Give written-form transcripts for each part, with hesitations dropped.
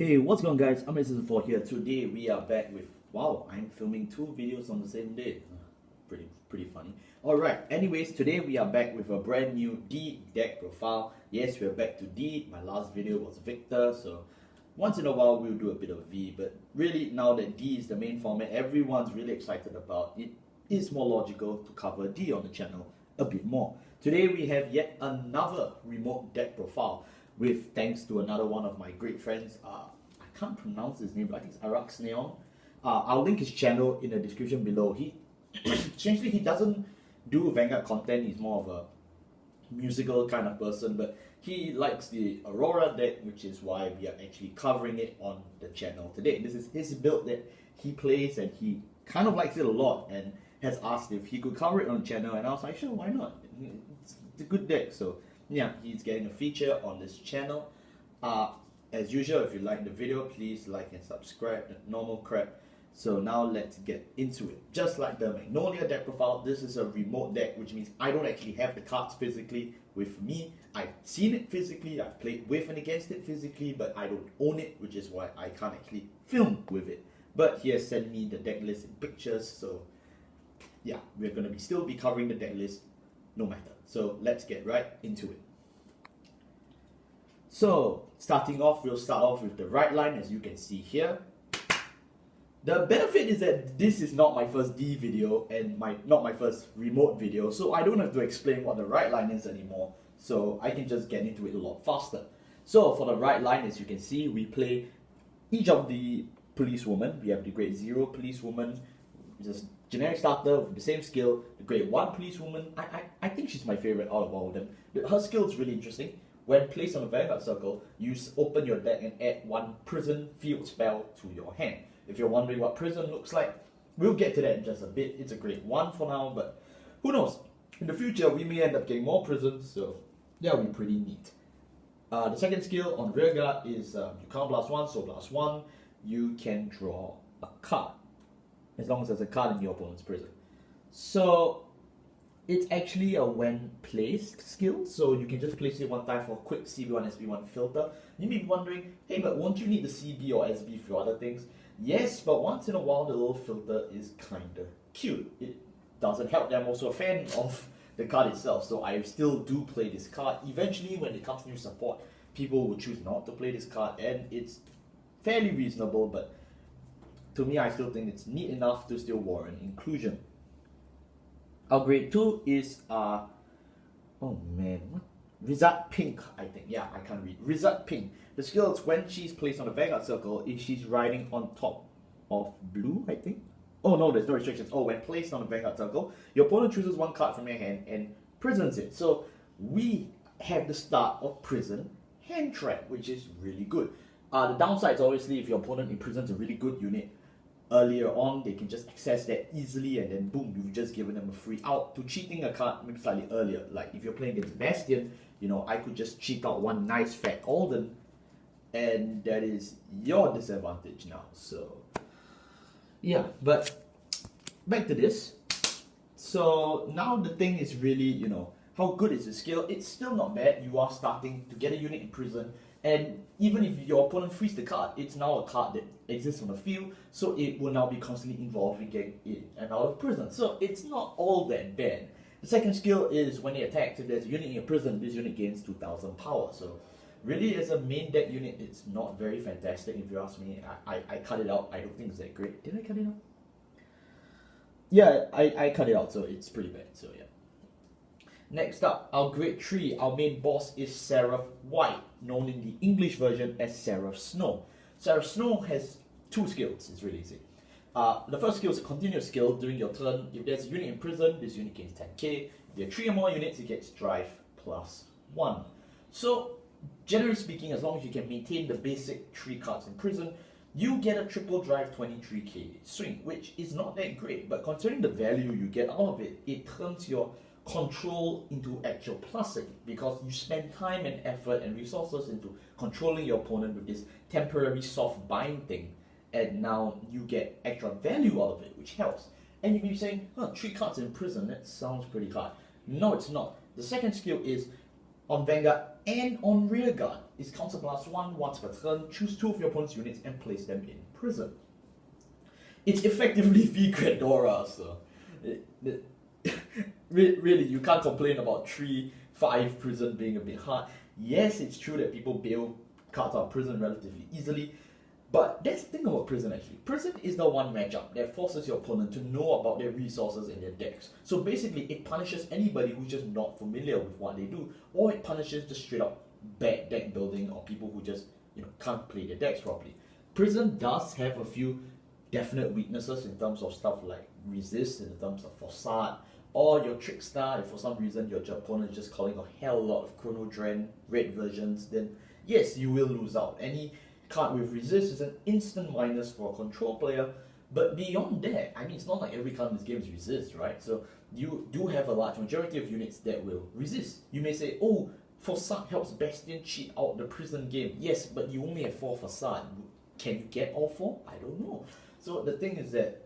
Hey, what's going on guys? I'm Season 4 here. Today we are back with, wow, I'm filming 2 videos on the same day. Pretty funny. Alright, anyways, today we are back with a brand new D deck profile. Yes, we're back to D. My last video was Victor, so once in a while we'll do a bit of V, but really now that D is the main format everyone's really excited about, it is more logical to cover D on the channel a bit more. Today we have yet another remote deck profile with thanks to another one of my great friends. I can't pronounce his name, but I think it's Arax Neon. I'll link his channel in the description below. He essentially he doesn't do Vanguard content. He's more of a musical kind of person, but he likes the Aurora deck, which is why we are actually covering it on the channel today. This is his build that he plays, and he kind of likes it a lot, and has asked if he could cover it on the channel, and I was like, sure, why not? It's a good deck, so yeah, he's getting a feature on this channel. As usual, if you like the video, please like and subscribe, the normal crap. So now let's get into it. Just like the Magnolia deck profile, this is a remote deck, which means I don't actually have the cards physically with me. I've seen it physically, I've played with and against it physically, but I don't own it, which is why I can't actually film with it. But he has sent me the deck list in pictures, so yeah, we're going to still be covering the deck list no matter. So let's get right into it. So starting off, we'll start off with the right line, as you can see here. The benefit is that this is not my first D video and not my first remote video, so I don't have to explain what the right line is anymore, so I can just get into it a lot faster. So for the right line, as you can see, we play each of the policewomen. We have the grade 0 policewoman, just generic starter with the same skill. The grade 1 policewoman, I think she's my favorite out of all of them. Her skill is really interesting. When placed on a Vanguard circle, you open your deck and add 1 prison field spell to your hand. If you're wondering what prison looks like, we'll get to that in just a bit. It's a grade 1 for now, but who knows? In the future, we may end up getting more prisons, so that'll be pretty neat. The second skill on rear guard is you can't blast 1, so blast 1, you can draw a card, as long as there's a card in your opponent's prison. So it's actually a when placed skill, so you can just place it one time for a quick CB1, SB1 filter. You may be wondering, hey, but won't you need the CB or SB for other things? Yes, but once in a while the little filter is kinda cute. It doesn't help that I'm also a fan of the card itself, so I still do play this card. Eventually, when it comes to new support, people will choose not to play this card, and it's fairly reasonable, but to me, I still think it's neat enough to still warrant inclusion. Our grade 2 is, oh man, what? Rizat Pink, I think. Yeah, I can't read. Rizat Pink. The skill is when she's placed on a Vanguard circle, if she's riding on top of blue, I think. Oh no, there's no restrictions. Oh, when placed on a Vanguard circle, your opponent chooses 1 card from your hand and prisons it. So we have the start of Prison Hand Trap, which is really good. The downside is obviously if your opponent imprisons a really good unit earlier on, they can just access that easily, and then boom, you've just given them a free out to cheating a card maybe slightly earlier. Like if you're playing against Bastion, you know, I could just cheat out 1 nice fat Alden, and that is your disadvantage now. So yeah, but back to this. So now the thing is really, you know, how good is the skill? It's still not bad. You are starting to get a unit in prison, and even if your opponent frees the card, it's now a card that exists on the field, so it will now be constantly involved in getting in and out of prison. So it's not all that bad. The second skill is when it attacks, if there's a unit in your prison, this unit gains 2000 power. So really, as a main deck unit, it's not very fantastic if you ask me. I cut it out. I don't think it's that great. Did I cut it out? Yeah, I cut it out, so it's pretty bad. So yeah. Next up, our grade 3, our main boss is Seraph White, known in the English version as Seraph Snow. Seraph Snow has 2 skills, it's really easy. The first skill is a continuous skill. During your turn, if there's a unit in prison, this unit gains 10k. If there are 3 or more units, it gets drive +1. So, generally speaking, as long as you can maintain the basic 3 cards in prison, you get a triple drive 23k swing, which is not that great, but considering the value you get out of it, it turns your control into actual plusing, because you spend time and effort and resources into controlling your opponent with this temporary soft bind thing, and now you get extra value out of it, which helps. And you may be saying, 3 cards in prison, that sounds pretty hard. No, it's not. The second skill is on Vanguard, And on rearguard, is counter +1 once per turn. Choose 2 of your opponent's units and place them in prison. It's effectively V Grandora, so really you can't complain about 3-5 prison being a bit hard. Yes, it's true that people bail cards out of prison relatively easily, but that's the thing about prison actually. Prison is the one matchup that forces your opponent to know about their resources and their decks. So basically it punishes anybody who's just not familiar with what they do, or it punishes just straight up bad deck building or people who just can't play their decks properly. Prison does have a few definite weaknesses in terms of stuff like resist, in terms of facade, or your trickster. If for some reason your opponent is just calling a hell lot of Chrono Dren red versions, then yes, you will lose out. Any card with resist is an instant minus for a control player, but beyond that, I mean, it's not like every card in this game is resist, right? So you do have a large majority of units that will resist. You may say, oh, facade helps Bastion cheat out the prison game. Yes, but you only have 4 facade. Can you get all 4? I don't know. So the thing is that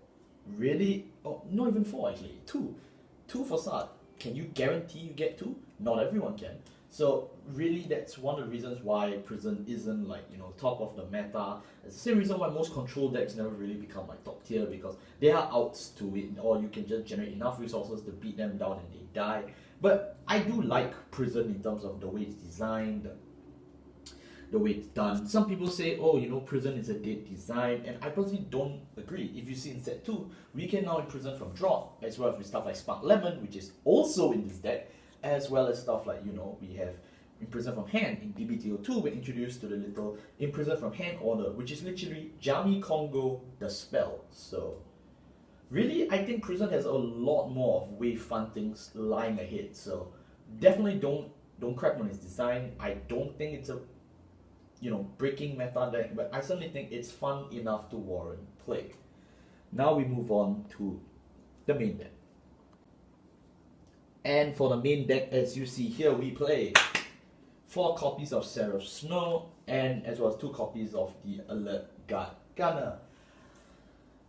really, not even 4 actually, 2 facade. Can you guarantee you get 2? Not everyone can. So really, that's one of the reasons why prison isn't like top of the meta. It's the same reason why most control decks never really become like top tier, because there are outs to it, or you can just generate enough resources to beat them down and they die. But I do like prison in terms of the way it's designed, the way it's done. Some people say, oh, prison is a dead design, and I personally don't agree. If you see in set 2, we can now imprison from drop, as well as with stuff like Spark Lemon, which is also in this deck, as well as stuff like, we have imprison from hand. In DBTO2, we're introduced to the little imprison from hand order, which is literally Jami Congo the spell. So really, I think prison has a lot more of way fun things lying ahead. So definitely don't crap on its design. I don't think it's a breaking meta deck, but I certainly think it's fun enough to warrant play. Now we move on to the main deck. And for the main deck, as you see here, we play 4 copies of Seraph Snow, and as well as 2 copies of the Alert Guard Gunner.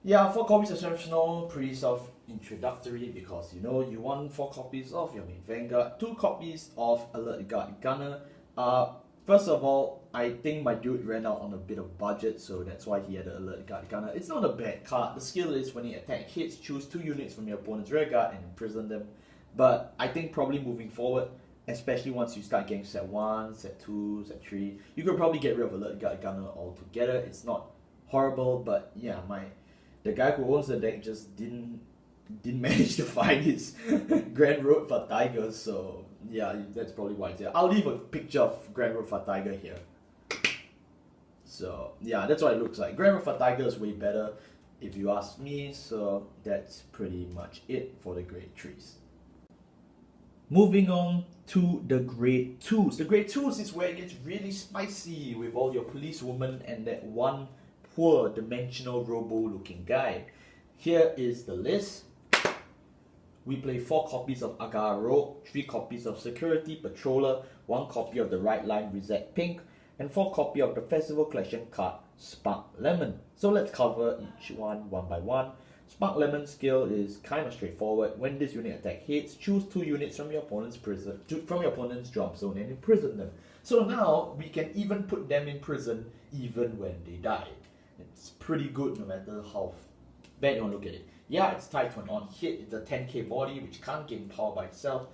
Yeah, 4 copies of Seraph Snow, pretty self-introductory, because you want 4 copies of your main Vanguard, 2 copies of Alert Guard Gunner. First of all, I think my dude ran out on a bit of budget, so that's why he had the Alert Guard Gunner. It's not a bad card. The skill is when he attack hits, choose 2 units from your opponent's rear guard and imprison them. But I think probably moving forward, especially once you start getting set 1, set 2, set 3, you could probably get rid of Alert Guard Gunner altogether. It's not horrible, but yeah, the guy who owns the deck just didn't manage to find his Grand Road for Tiger, so yeah, that's probably why it's there. I'll leave a picture of Grand Road for Tiger here. So yeah, that's what it looks like. Grand Road for Tiger is way better, if you ask me, so that's pretty much it for the grade 3s. Moving on to the grade 2s. The grade 2s is where it gets really spicy with all your policewoman and that one poor dimensional robo looking guy. Here is the list. We play 4 copies of Agar Rogue, 3 copies of Security Patroller, 1 copy of the Right Line Reset Pink, and 4 copies of the Festival Collection card Spark Lemon. So let's cover each one by one. Spark Lemon skill is kind of straightforward. When this unit attack hits, choose 2 units from your opponent's drop zone and imprison them. So now we can even put them in prison even when they die. It's pretty good no matter how bad you want to look at it. Yeah, it's tied to an on hit. It's a 10k body which can't gain power by itself.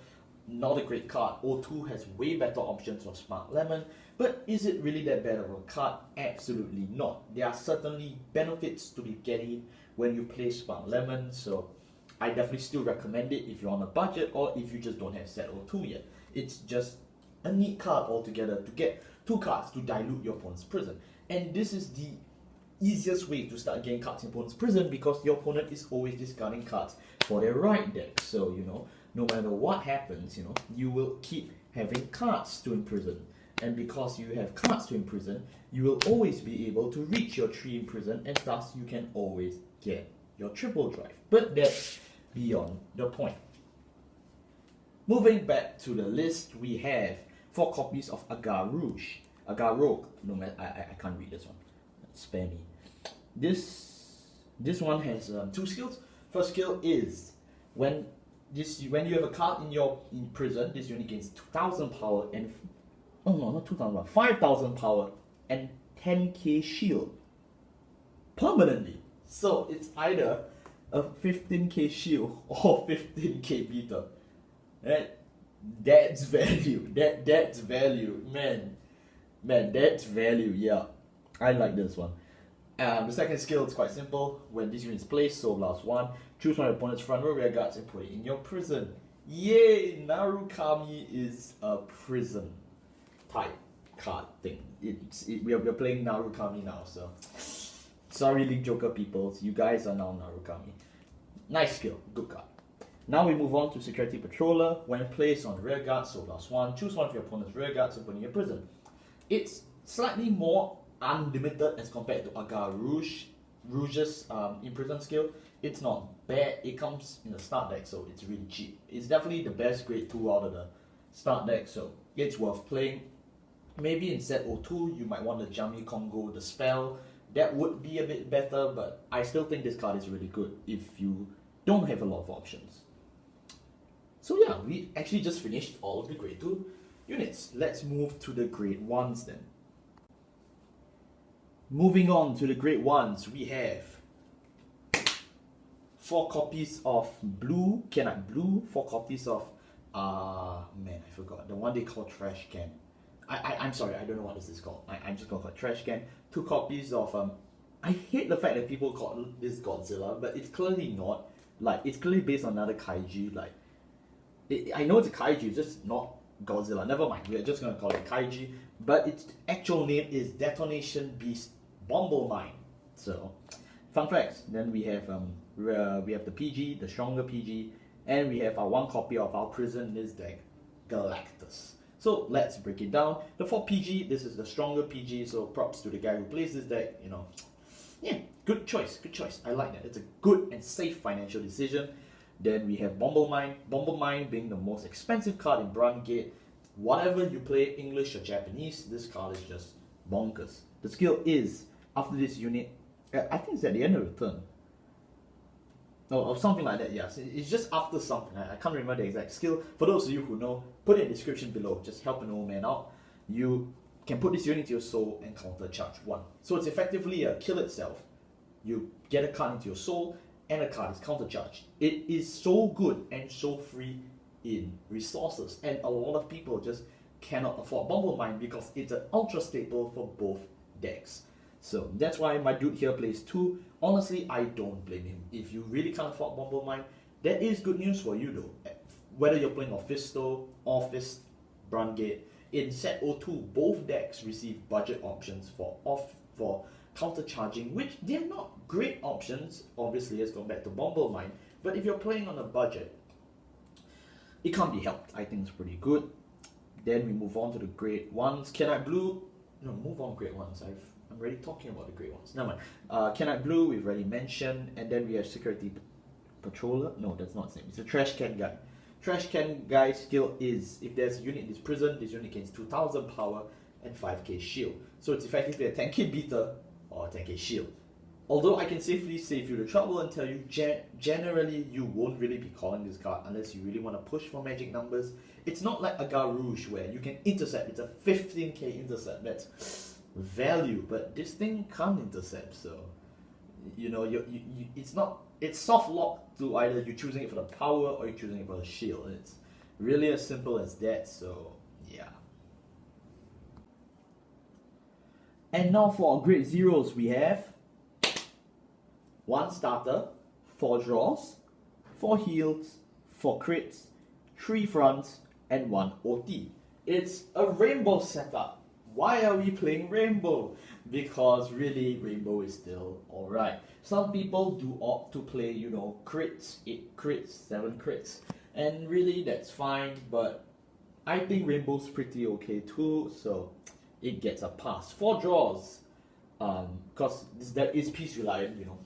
Not a great card. O2 has way better options for Spark Lemon, but is it really that bad of a card? Absolutely not. There are certainly benefits to be getting when you play Spark Lemon, so I definitely still recommend it if you're on a budget or if you just don't have set O2 yet. It's just a neat card altogether to get 2 cards to dilute your opponent's prison. And this is the easiest way to start getting cards in opponent's prison, because your opponent is always discarding cards for their right deck. So, no matter what happens, you will keep having cards to imprison. And because you have cards to imprison, you will always be able to reach your 3 imprison, and thus you can always get your triple drive. But that's beyond the point. Moving back to the list, we have 4 copies of Agar Rogue. No matter, I can't read this one. Spare me. This one has 2 skills. First skill is when you have a card in prison, this unit gains 2000 power and Oh no, not 2000 power, 5000 power and 10k shield permanently. So it's either a 15k shield or 15k beater. That's value. That's value. Man, that's value. Yeah, I like this one. The second skill is quite simple. When this unit is placed, Soul Blast 1, choose one of your opponent's front row rear guards and put it in your prison. Yay! Narukami is a prison type card thing. We're playing Narukami now, so sorry Link Joker people, you guys are now Narukami. Nice skill, good card. Now we move on to Security Patroller. When placed on rear guard, Soul Blast 1, choose one of your opponent's rear guards and put it in your prison. It's slightly more unlimited as compared to Agar Rouge's Imprison skill. It's not bad. It comes in the start deck, so it's really cheap. It's definitely the best grade 2 out of the start deck, so it's worth playing. Maybe in set 02 you might want the Jami Congo, the spell. That would be a bit better, but I still think this card is really good if you don't have a lot of options. So yeah, we actually just finished all of the grade 2 units. Let's move to the grade 1s then. Moving on to the grade 1s, we have 4 copies of Blue, Kenite Blue, 4 copies of, man, I forgot, the one they call Trash Can. I'm sorry, I don't know what this is called. I'm just going to call it Trash Can. 2 copies of, I hate the fact that people call this Godzilla, but it's clearly not. Like, it's clearly based on another kaiji. Like, I know it's a kaiji, it's just not Godzilla. Never mind, we're just going to call it kaiji. But its actual name is Detonation Beast Bumble Mine. So, fun facts. Then we have the PG, the stronger PG, and we have our 1 copy of our prison in this deck, Galactus. So let's break it down. The 4 PG, this is the stronger PG, so props to the guy who plays this deck, you know. Yeah, good choice, good choice. I like that. It's a good and safe financial decision. Then we have Bumble Mine. Bumble Mine being the most expensive card in Brandt Gate. Whatever you play, English or Japanese, this card is just bonkers. The skill is, after this unit, I think it's at the end of the turn. Or something like that, yes. It's just after something. I can't remember the exact skill. For those of you who know, put it in the description below. Just help an old man out. You can put this unit into your soul and counter charge 1. So it's effectively a kill itself. You get a card into your soul and a card is counter charged. It is so good and so free in resources. And a lot of people just cannot afford Bumble Mine because it's an ultra staple for both decks. So that's why my dude here plays 2. Honestly, I don't blame him. If you really can't afford Bumble Mine, that is good news for you though. Whether you're playing Ophisto or Fist Brandt Gate, in set 02, both decks receive budget options for counter charging, which they're not great options, obviously, as compared to Bumble Mine. But if you're playing on a budget, it can't be helped. I think it's pretty good. Then we move on to the grade 1s. Kenite Blue, no, move on grade 1s. I'm already talking about the grade 1s. Never mind. Kenite Blue, we've already mentioned. And then we have Security Patroller. No, that's not the same. It's a Trash Can Guy. Trash Can Guy skill is, if there's a unit in this prison, this unit gains 2000 power and 5k shield. So it's effectively a 10k beater or a 10k shield. Although I can safely save you the trouble and tell you, generally you won't really be calling this card unless you really want to push for magic numbers. It's not like Agar Rouge where you can intercept. It's a 15k intercept. That's value, but this thing can't intercept. So, you know, it's soft locked to either you choosing it for the power or you're choosing it for the shield. It's really as simple as that. So yeah. And now for our grade 0s, we have 1 starter, 4 draws, 4 heals, 4 crits, 3 fronts, and 1 OT. It's a rainbow setup. Why are we playing rainbow? Because really, rainbow is still alright. Some people do opt to play, you know, crits, 8 crits, 7 crits. And really, that's fine, but I think rainbow's pretty okay too, so it gets a pass. 4 draws, because that is piece reliant, you know.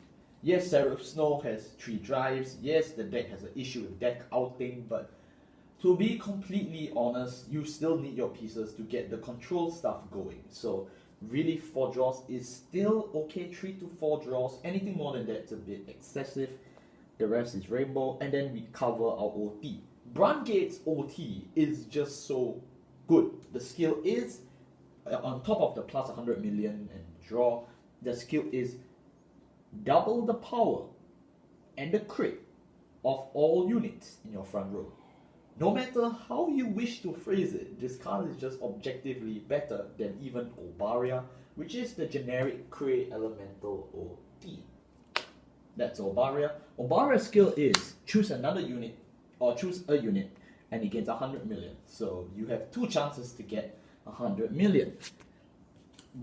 Yes, Seraph Snow has 3 drives. Yes, the deck has an issue with deck outing, but to be completely honest, you still need your pieces to get the control stuff going. So really 4 draws is still okay. 3 to 4 draws. Anything more than that's a bit excessive. The rest is rainbow, and then we cover our OT. Brandt Gate's OT is just so good. The skill is, on top of the plus 100 million and draw, the skill is double the power and the crit of all units in your front row. No matter how you wish to phrase it, this card is just objectively better than even Obaria, which is the generic crit elemental OT. That's Obaria. Obaria's skill is choose another unit or choose a unit and it gets 100 million. So you have 2 chances to get 100 million.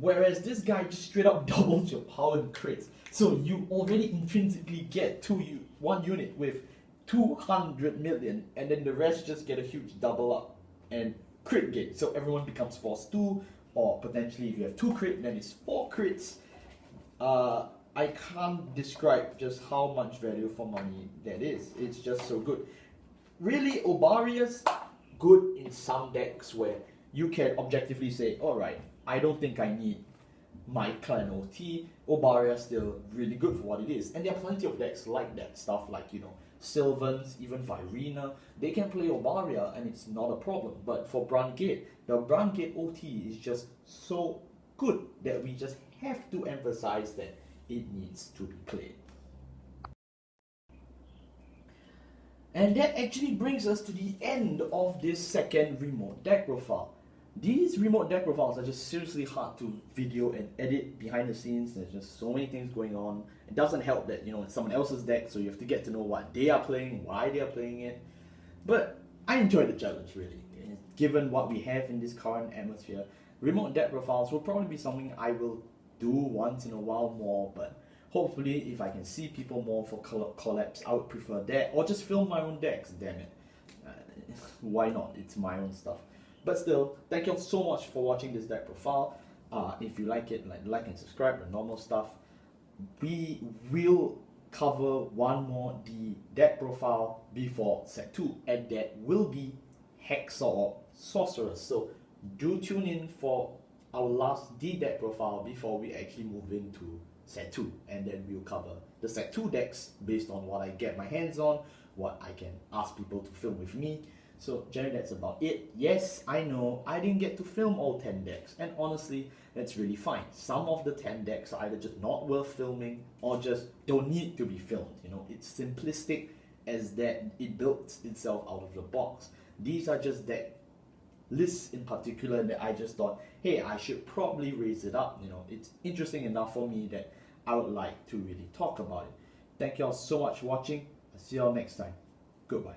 Whereas this guy just straight up doubles your power and crits. So you already intrinsically get 1 unit with 200 million, and then the rest just get a huge double up and crit gate. So everyone becomes force 2, or potentially if you have 2 crit, then it's 4 crits. I can't describe just how much value for money that is. It's just so good. Really, Obaria's good in some decks where you can objectively say, alright, I don't think I need my clan OT. Obaria's still really good for what it is. And there are plenty of decks like that, stuff like, Sylvans, even Virina, they can play Obaria and it's not a problem. But for Brandt Gate, the Brandt Gate OT is just so good that we just have to emphasize that it needs to be played. And that actually brings us to the end of this second remote deck profile. These remote deck profiles are just seriously hard to video and edit behind the scenes. There's just so many things going on. It doesn't help that, it's someone else's deck, so you have to get to know what they are playing, why they are playing it. But I enjoy the challenge, really. Given what we have in this current atmosphere, remote deck profiles will probably be something I will do once in a while more, but hopefully if I can see people more for collabs, I would prefer that, or just film my own decks, damn it. Why not? It's my own stuff. But still, thank you all so much for watching this deck profile. If you like it, like and subscribe, the normal stuff. We will cover one more D deck profile before set 2, and that will be Hexer or Sorceress. So do tune in for our last D deck profile before we actually move into set 2, and then we'll cover the set 2 decks based on what I get my hands on, what I can ask people to film with me. So generally that's about it. Yes, I know I didn't get to film all 10 decks, and honestly that's really fine. Some of the 10 decks are either just not worth filming or just don't need to be filmed. It's simplistic as that it builds itself out of the box. These are just deck lists in particular that I just thought, hey, I should probably raise it up. It's interesting enough for me that I would like to really talk about it. Thank you all so much for watching. I'll see you all next time. Goodbye.